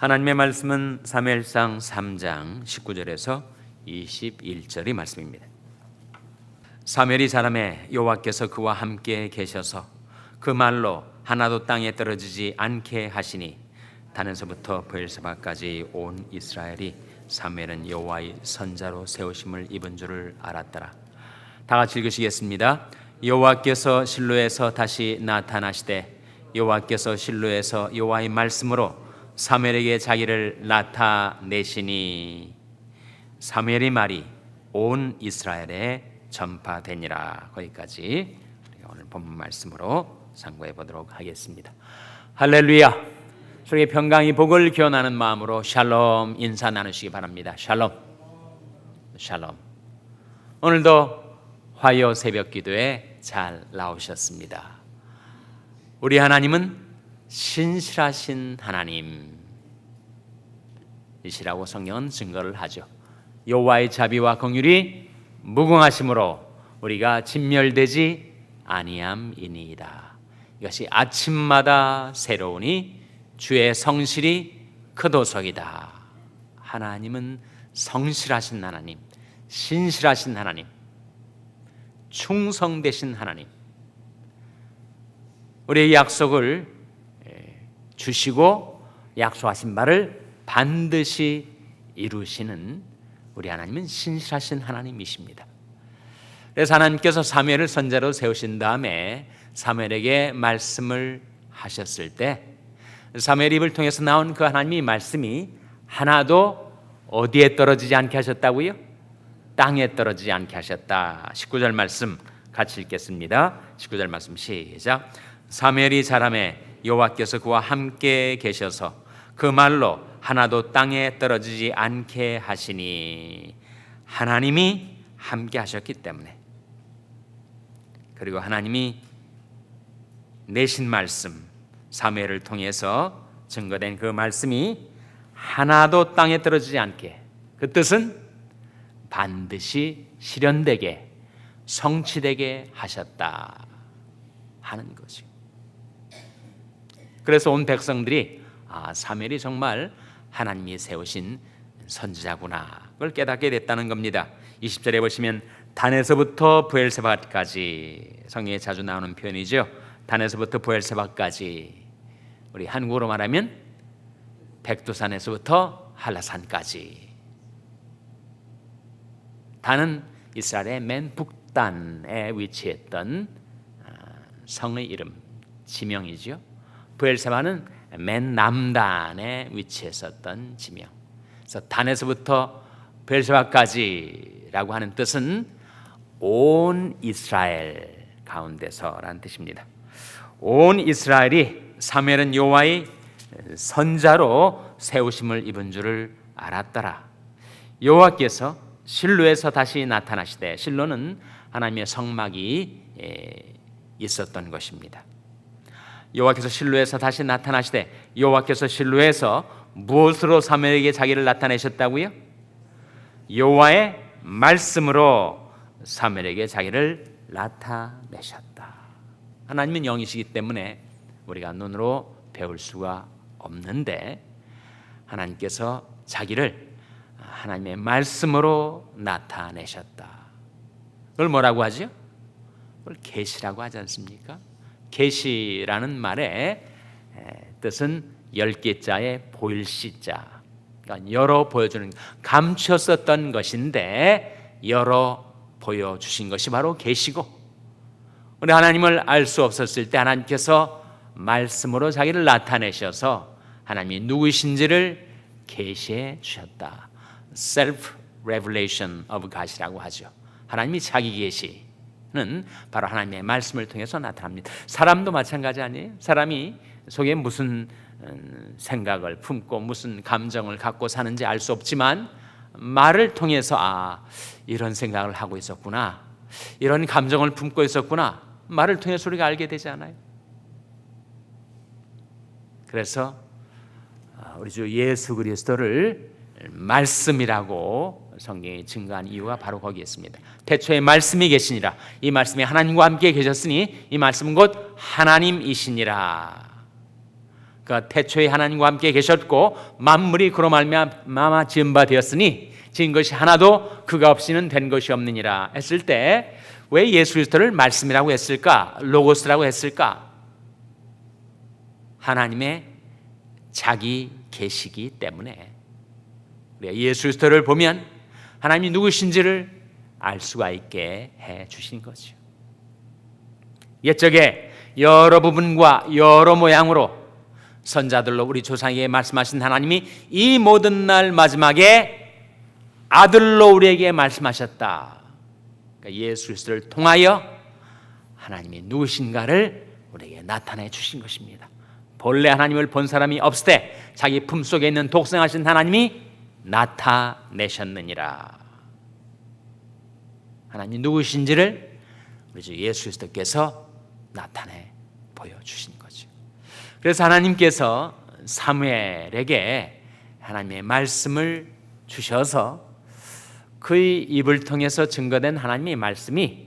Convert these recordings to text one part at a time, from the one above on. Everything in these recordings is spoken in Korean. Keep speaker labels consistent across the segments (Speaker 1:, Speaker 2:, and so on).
Speaker 1: 하나님의 말씀은 사무엘상 3장 19절에서 21절의 말씀입니다. 사무엘이 자라매 여호와께서 그와 함께 계셔서 그 말로 하나도 땅에 떨어지지 않게 하시니 단에서부터 브엘세바까지 온 이스라엘이 사무엘은 여호와의 선자로 세우심을 입은 줄을 알았더라. 다 같이 읽으시겠습니다. 여호와께서 실로에서 다시 나타나시되 여호와께서 실로에서 여호와의 말씀으로 사무엘에게 자기를 나타내시니 사무엘의 말이 온 이스라엘에 전파되니라. 거기까지 우리가 오늘 본문 말씀으로 상고해 보도록 하겠습니다. 할렐루야. 소리의 평강이 복을 기원하는 마음으로 샬롬 인사 나누시기 바랍니다. 샬롬. 샬롬. 오늘도 화요 새벽 기도에 잘 나오셨습니다. 우리 하나님은 신실하신 하나님이시라고 성경은 증거를 하죠. 여호와의 자비와 긍휼이 무궁하심으로 우리가 진멸되지 아니함이니이다. 이것이 아침마다 새로우니 주의 성실이 크도속이다. 하나님은 성실하신 하나님, 신실하신 하나님, 충성되신 하나님, 우리의 약속을 주시고 약속하신 바를 반드시 이루시는 우리 하나님은 신실하신 하나님이십니다. 그래서 하나님께서 사무엘을 선자로 세우신 다음에 사무엘에게 말씀을 하셨을 때 사무엘 입을 통해서 나온 그 하나님의 말씀이 하나도 어디에 떨어지지 않게 하셨다고요? 땅에 떨어지지 않게 하셨다. 19절 말씀 같이 읽겠습니다. 19절 말씀 시작. 사무엘이 자라매 여호와께서 그와 함께 계셔서 그 말로 하나도 땅에 떨어지지 않게 하시니 하나님이 함께 하셨기 때문에, 그리고 하나님이 내신 말씀 사무엘을 통해서 증거된 그 말씀이 하나도 땅에 떨어지지 않게, 그 뜻은 반드시 실현되게 성취되게 하셨다 하는 거죠. 그래서 온 백성들이 사무엘이 정말 하나님이 세우신 선지자구나, 그걸 깨닫게 됐다는 겁니다. 20절에 보시면 단에서부터 브엘세바까지, 성경에 자주 나오는 표현이죠. 단에서부터 브엘세바까지, 우리 한국어로 말하면 백두산에서부터 한라산까지. 단은 이스라엘의 맨 북단에 위치했던 성의 이름, 지명이죠. 브엘세바는 맨 남단에 위치했었던 지명. 그래서 단에서부터 브엘세바까지라고 하는 뜻은 온 이스라엘 가운데서라는 뜻입니다. 온 이스라엘이 사무엘은 여호와의 선자로 세우심을 입은 줄을 알았더라. 여호와께서 실로에서 다시 나타나시되, 실로는 하나님의 성막이 있었던 것입니다. 여호와께서 실로에서 다시 나타나시되, 여호와께서 실로에서 무엇으로 사무엘에게 자기를 나타내셨다고요? 여호와의 말씀으로 사무엘에게 자기를 나타내셨다. 하나님은 영이시기 때문에 우리가 눈으로 배울 수가 없는데 하나님께서 자기를 하나님의 말씀으로 나타내셨다. 그걸 뭐라고 하죠? 그걸 계시라고 하지 않습니까? 계시라는 말의 뜻은 10개자의 보일 시자, 그러니까 열어 보여주는, 감췄었던 것인데 열어 보여주신 것이 바로 계시고, 우리 하나님을 알 수 없었을 때 하나님께서 말씀으로 자기를 나타내셔서 하나님이 누구신지를 계시해 주셨다. Self revelation of God이라고 하죠. 하나님이 자기 계시는 바로 하나님의 말씀을 통해서 나타납니다. 사람도 마찬가지 아니에요? 사람이 속에 무슨 생각을 품고 무슨 감정을 갖고 사는지 알 수 없지만 말을 통해서 이런 생각을 하고 있었구나, 이런 감정을 품고 있었구나, 말을 통해서 우리가 알게 되지 않아요? 그래서 우리 주 예수 그리스도를 말씀이라고 성경이 증거한 이유가 바로 거기에 있습니다. 태초에 말씀이 계시니라. 이 말씀이 하나님과 함께 계셨으니 이 말씀은 곧 하나님이시니라. 그 태초에 하나님과 함께 계셨고 만물이 그로 말미암아 지은 바 되었으니 지은 것이 하나도 그가 없이는 된 것이 없느니라 했을 때 왜 예수 그리스도를 말씀이라고 했을까? 로고스라고 했을까? 하나님의 자기 계시기 때문에 예수 그리스도를 보면 하나님이 누구신지를 알 수가 있게 해 주신 거죠. 옛적에 여러 부분과 여러 모양으로 선자들로 우리 조상에게 말씀하신 하나님이 이 모든 날 마지막에 아들로 우리에게 말씀하셨다. 그러니까 예수 그리스도를 통하여 하나님이 누구신가를 우리에게 나타내 주신 것입니다. 본래 하나님을 본 사람이 없을 때 자기 품속에 있는 독생하신 하나님이 나타내셨느니라. 하나님이 누구신지를 우리 주 예수 그리스도께서 나타내 보여주신 거죠. 그래서 하나님께서 사무엘에게 하나님의 말씀을 주셔서 그의 입을 통해서 증거된 하나님의 말씀이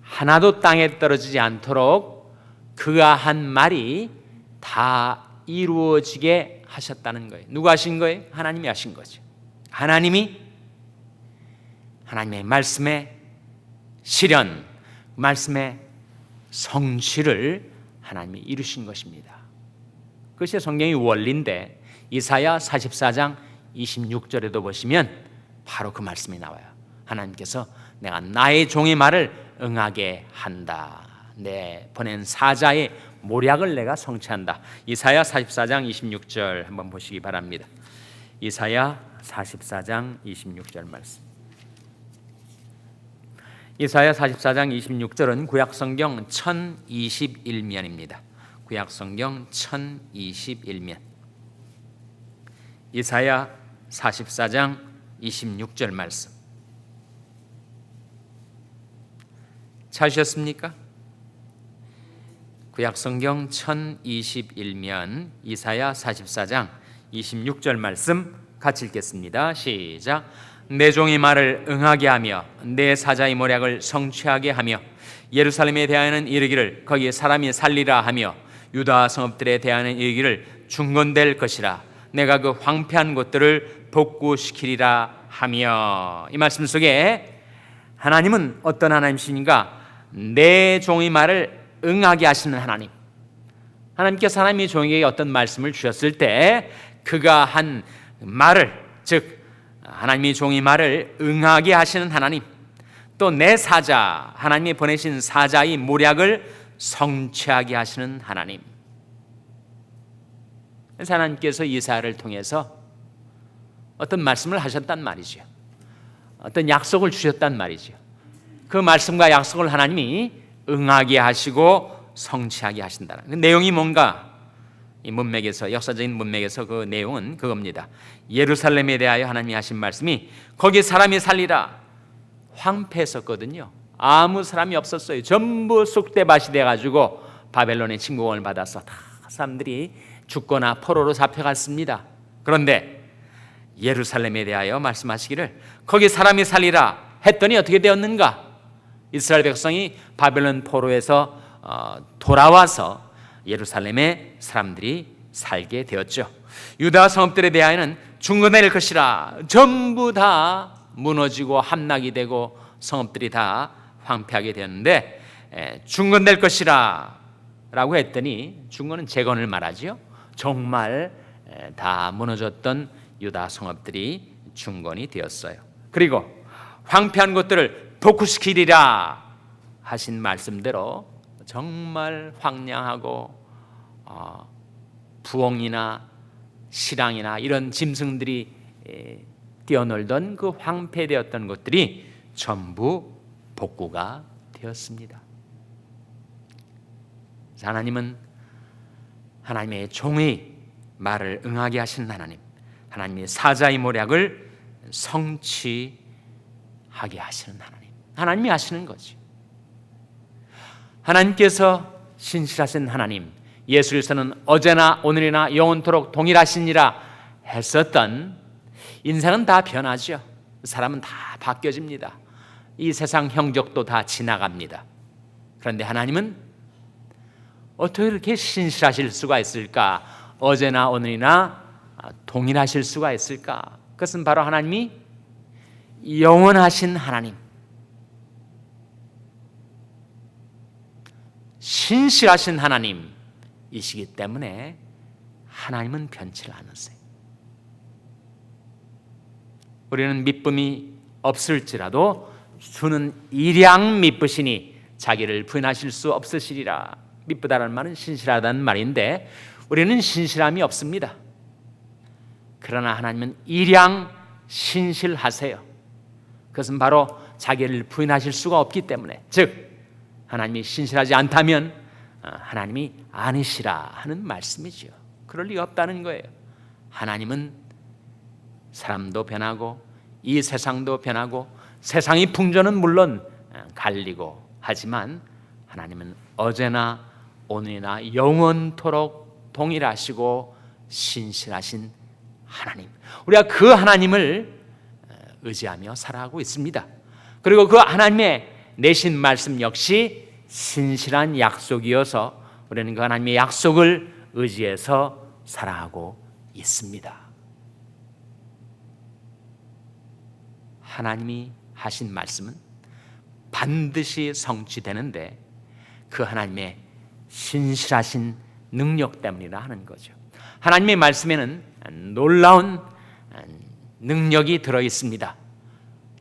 Speaker 1: 하나도 땅에 떨어지지 않도록 그가 한 말이 다 이루어지게 하셨다는 거예요. 누가 하신 거예요? 하나님이 하신 거죠. 하나님이 하나님의 말씀의 실현, 말씀의 성취를 하나님이 이루신 것입니다. 그것이 성경의 원리인데 이사야 44장 26절에도 보시면 바로 그 말씀이 나와요. 하나님께서 내가 나의 종의 말을 응하게 한다. 내 보낸 사자의 모략을 내가 성취한다. 이사야 44장 26절 한번 보시기 바랍니다. 이사야 44장 26절 말씀. 이사야 44장 26절은 구약성경 1021면입니다. 구약성경 1021면. 이사야 44장 26절 말씀. 찾으셨습니까? 구약성경 1021면 이사야 44장 26절 말씀 같이 읽겠습니다. 시작. 내 종의 말을 응하게 하며 내 사자의 모략을 성취하게 하며 예루살렘에 대하여는 이르기를 거기에 사람이 살리라 하며 유다 성읍들에 대하여는 이르기를 중건될 것이라 내가 그 황폐한 곳들을 복구시키리라 하며. 이 말씀 속에 하나님은 어떤 하나님이신가? 내 종의 말을 응하게 하시는 하나님. 하나님께서 하나님의 종에게 어떤 말씀을 주셨을 때 그가 한 말을, 즉 하나님의 종의 말을 응하게 하시는 하나님, 또 내 사자, 하나님이 보내신 사자의 모략을 성취하게 하시는 하나님. 그래서 하나님께서 이사야를 통해서 어떤 말씀을 하셨단 말이죠. 어떤 약속을 주셨단 말이죠. 그 말씀과 약속을 하나님이 응하게 하시고 성취하게 하신다는 그 내용이 뭔가? 이 문맥에서, 역사적인 문맥에서 그 내용은 그겁니다. 예루살렘에 대하여 하나님이 하신 말씀이 거기 사람이 살리라. 황폐했었거든요. 아무 사람이 없었어요. 전부 쑥대밭이 돼가지고 바벨론의 침공을 받아서 다 사람들이 죽거나 포로로 잡혀갔습니다. 그런데 예루살렘에 대하여 말씀하시기를 거기 사람이 살리라 했더니 어떻게 되었는가? 이스라엘 백성이 바벨론 포로에서 돌아와서 예루살렘에 사람들이 살게 되었죠. 유다 성읍들에 대하여는 중건될 것이라. 전부 다 무너지고 함락이 되고 성읍들이 다 황폐하게 되었는데 중건될 것이라 라고 했더니, 중건은 재건을 말하지요. 정말 다 무너졌던 유다 성읍들이 중건이 되었어요. 그리고 황폐한 곳들을 복구시키리라 하신 말씀대로 정말 황량하고 부엉이나 시랑이나 이런 짐승들이 뛰어놀던 그 황폐되었던 것들이 전부 복구가 되었습니다. 하나님은 하나님의 종의 말을 응하게 하시는 하나님, 하나님의 사자의 모략을 성취하게 하시는 하나님, 하나님이 하시는 거지. 하나님께서 신실하신 하나님, 예수 그리스도는 어제나 오늘이나 영원토록 동일하시니라 했었던, 인생은 다 변하죠. 사람은 다 바뀌어집니다. 이 세상 형적도 다 지나갑니다. 그런데 하나님은 어떻게 이렇게 신실하실 수가 있을까? 어제나 오늘이나 동일하실 수가 있을까? 그것은 바로 하나님이 영원하신 하나님, 신실하신 하나님이시기 때문에 하나님은 변치를 않으세요. 우리는 미쁨이 없을지라도 주는 일양 미쁘시니 자기를 부인하실 수 없으시리라. 미쁘다라는 말은 신실하다는 말인데 우리는 신실함이 없습니다. 그러나 하나님은 일양 신실하세요. 그것은 바로 자기를 부인하실 수가 없기 때문에, 즉 하나님이 신실하지 않다면 하나님이 아니시라 하는 말씀이지요. 그럴 리가 없다는 거예요. 하나님은 사람도 변하고 이 세상도 변하고 세상의 풍조는 물론 갈리고 하지만 하나님은 어제나 오늘이나 영원토록 동일하시고 신실하신 하나님, 우리가 그 하나님을 의지하며 살아가고 있습니다. 그리고 그 하나님의 내신 말씀 역시 신실한 약속이어서 우리는 그 하나님의 약속을 의지해서 살아가고 있습니다. 하나님이 하신 말씀은 반드시 성취되는데 그 하나님의 신실하신 능력 때문이라 하는 거죠. 하나님의 말씀에는 놀라운 능력이 들어 있습니다.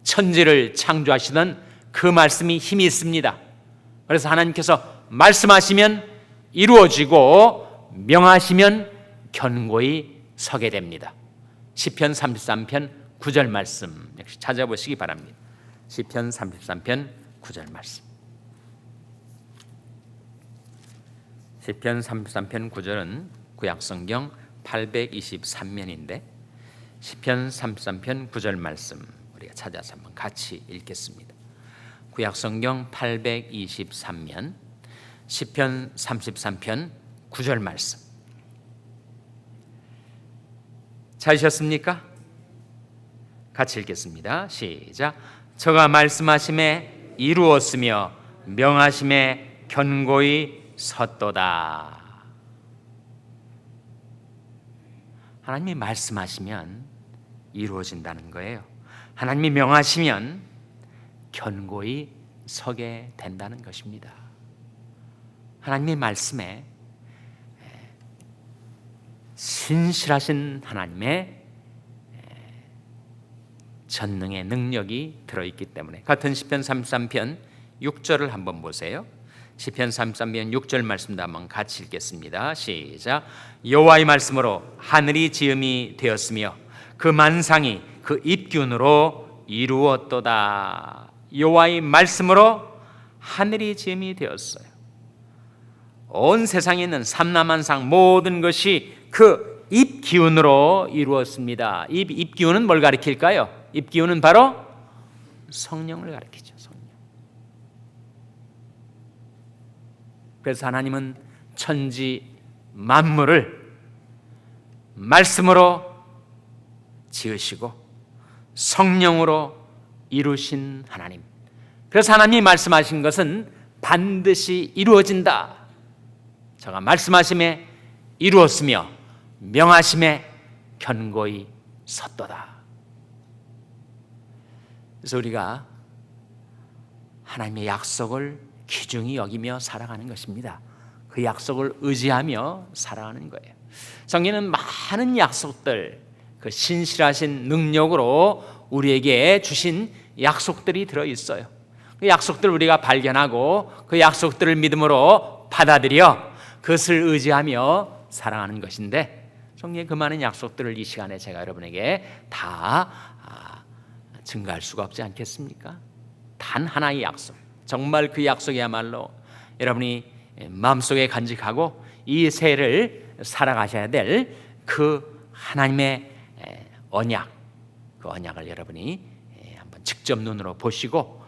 Speaker 1: 천지를 창조하시던 그 말씀이 힘이 있습니다. 그래서 하나님께서 말씀하시면 이루어지고 명하시면 견고히 서게 됩니다. 시편 33편 9절 말씀 역시 찾아보시기 바랍니다. 시편 33편 9절 말씀. 시편 33편 9절은 구약성경 823면인데 시편 33편 9절 말씀 우리가 찾아서 한번 같이 읽겠습니다. 구약성경 823면 시편 33편 9절 말씀. 찾으셨습니까? 같이 읽겠습니다. 시작. 저가 말씀하심에 이루었으며 명하심에 견고히 섰도다. 하나님이 말씀하시면 이루어진다는 거예요. 하나님이 명하시면 견고히 서게 된다는 것입니다. 하나님의 말씀에 신실하신 하나님의 전능의 능력이 들어있기 때문에 같은 시편 33편 6절을 한번 보세요. 시편 33편 6절 말씀도 한번 같이 읽겠습니다. 시작. 여호와의 말씀으로 하늘이 지음이 되었으며 그 만상이 그 입균으로 이루었도다. 여호와의 말씀으로 하늘이 지음이 되었어요. 온 세상에 있는 삼라만상 모든 것이 그 입기운으로 이루었습니다. 입기운은 뭘 가리킬까요? 입기운은 바로 성령을 가리키죠. 성령. 그래서 하나님은 천지 만물을 말씀으로 지으시고 성령으로 이루신 하나님. 그래서 하나님이 말씀하신 것은 반드시 이루어진다. 저가 말씀하심에 이루었으며 명하심에 견고히 섰도다. 그래서 우리가 하나님의 약속을 귀중히 여기며 살아가는 것입니다. 그 약속을 의지하며 살아가는 거예요. 성경에는 많은 약속들, 그 신실하신 능력으로 우리에게 주신 약속들이 들어있어요. 그 약속들을 우리가 발견하고 그 약속들을 믿음으로 받아들여 그것을 의지하며 살아가는 것인데, 성경의 그 많은 약속들을 이 시간에 제가 여러분에게 다 증가할 수가 없지 않겠습니까? 단 하나의 약속, 정말 그 약속이야말로 여러분이 마음속에 간직하고 이 새해를 살아가셔야 될 그 하나님의 언약, 그 언약을 여러분이 한번 직접 눈으로 보시고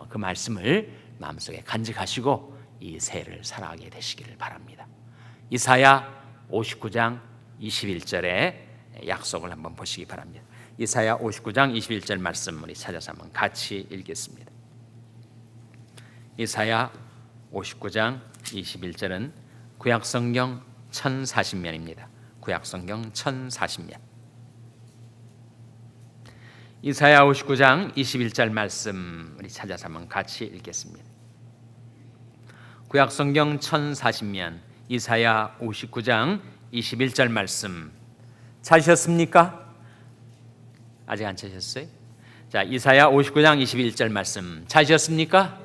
Speaker 1: 그 말씀을 마음속에 간직하시고 이 새해를 살아가게 되시기를 바랍니다. 이사야 59장 21절의 약속을 한번 보시기 바랍니다. 이사야 59장 21절 말씀 우리 찾아서 한번 같이 읽겠습니다. 이사야 59장 21절은 구약성경 1040면입니다. 구약성경 1040면. 이사야 59장 21절 말씀 우리 찾아서 한번 같이 읽겠습니다. 구약성경 1040면 이사야 59장 21절 말씀 찾으셨습니까? 아직 안 찾으셨어요? 자, 이사야 59장 21절 말씀 찾으셨습니까?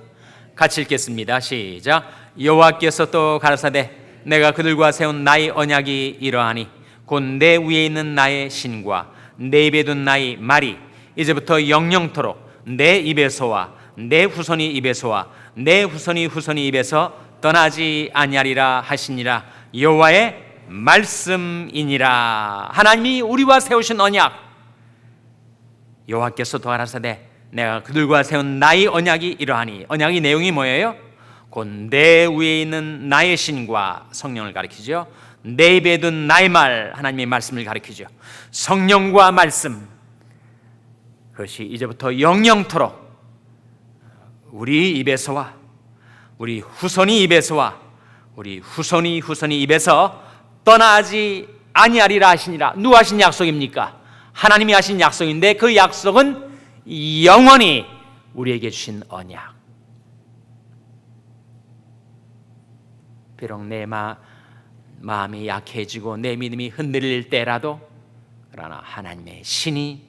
Speaker 1: 같이 읽겠습니다. 시작. 여호와께서 또 가라사대 내가 그들과 세운 나의 언약이 이러하니 곧 내 위에 있는 나의 신과 내 입에 둔 나의 말이 이제부터 영영토록 내 입에서와 내 후손이 입에서와 내 후손이 입에서 떠나지 아니하리라 하시니라. 여호와의 말씀이니라. 하나님이 우리와 세우신 언약, 여호와께서 또 가라사대 내가 그들과 세운 나의 언약이 이러하니, 언약의 내용이 뭐예요? 곧 내 위에 있는 나의 신과, 성령을 가리키죠. 내 입에 둔 나의 말, 하나님의 말씀을 가리키죠. 성령과 말씀, 그것이 이제부터 영영토록 우리 입에서와 우리 후손이 입에서와 우리 후손이 입에서 떠나지 아니하리라 하시니라. 누가 하신 약속입니까? 하나님이 하신 약속인데 그 약속은 영원히 우리에게 주신 언약. 비록 내 마음이 약해지고 내 믿음이 흔들릴 때라도, 그러나 하나님의 신이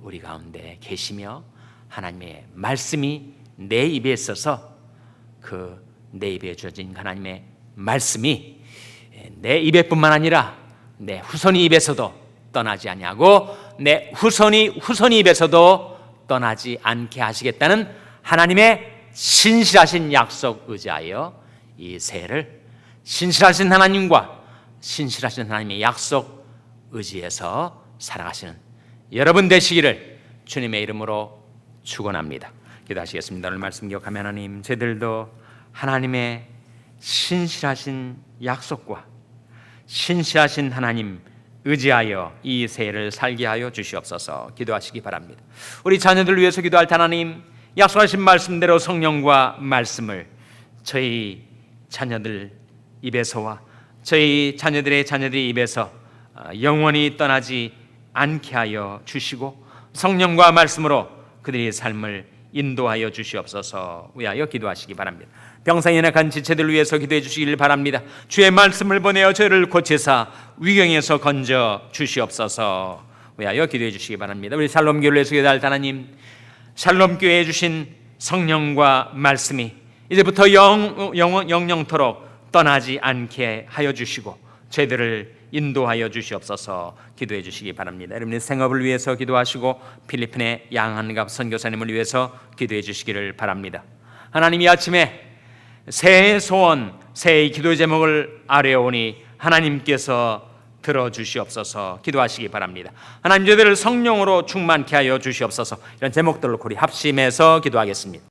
Speaker 1: 우리 가운데 계시며 하나님의 말씀이 내 입에 있어서 그 내 입에 주어진 하나님의 말씀이 내 입에뿐만 아니라 내 후손이 입에서도 떠나지 아니하고 내 후손이 입에서도 떠나지 않게 하시겠다는 하나님의 신실하신 약속 의지하여 이 새해를 신실하신 하나님과 신실하신 하나님의 약속 의지해서 살아가시는 여러분 되시기를 주님의 이름으로 축원합니다. 기도하시겠습니다. 오늘 말씀 기억하며 하나님, 저희들도 하나님의 신실하신 약속과 신실하신 하나님 의지하여 이 새해를 살게 하여 주시옵소서. 기도하시기 바랍니다. 우리 자녀들 위해서 기도할 때 하나님, 약속하신 말씀대로 성령과 말씀을 저희 자녀들 입에서와 저희 자녀들의 입에서 영원히 떠나지 않게 하여 주시고 성령과 말씀으로 그들의 삶을 인도하여 주시옵소서. 위하여 기도하시기 바랍니다. 병상에 연약한 지체들 위해서 기도해 주시길 바랍니다. 주의 말씀을 보내어 저희를 고치사 위경에서 건져 주시옵소서. 위하여 기도해 주시기 바랍니다. 우리 샬롬교회를 위해서 기도할 하나님, 샬롬교회에 주신 성령과 말씀이 이제부터 영영토록 떠나지 않게 하여 주시고 저희들을 인도하여 주시옵소서. 기도해 주시기 바랍니다. 여러분의 생업을 위해서 기도하시고 필리핀의 양한갑 선교사님을 위해서 기도해 주시기를 바랍니다. 하나님, 이 아침에 새해 소원, 새해의 기도 제목을 아뢰오니 하나님께서 들어주시옵소서. 기도하시기 바랍니다. 하나님, 저희들을 성령으로 충만케 하여 주시옵소서. 이런 제목들로 우리 합심해서 기도하겠습니다.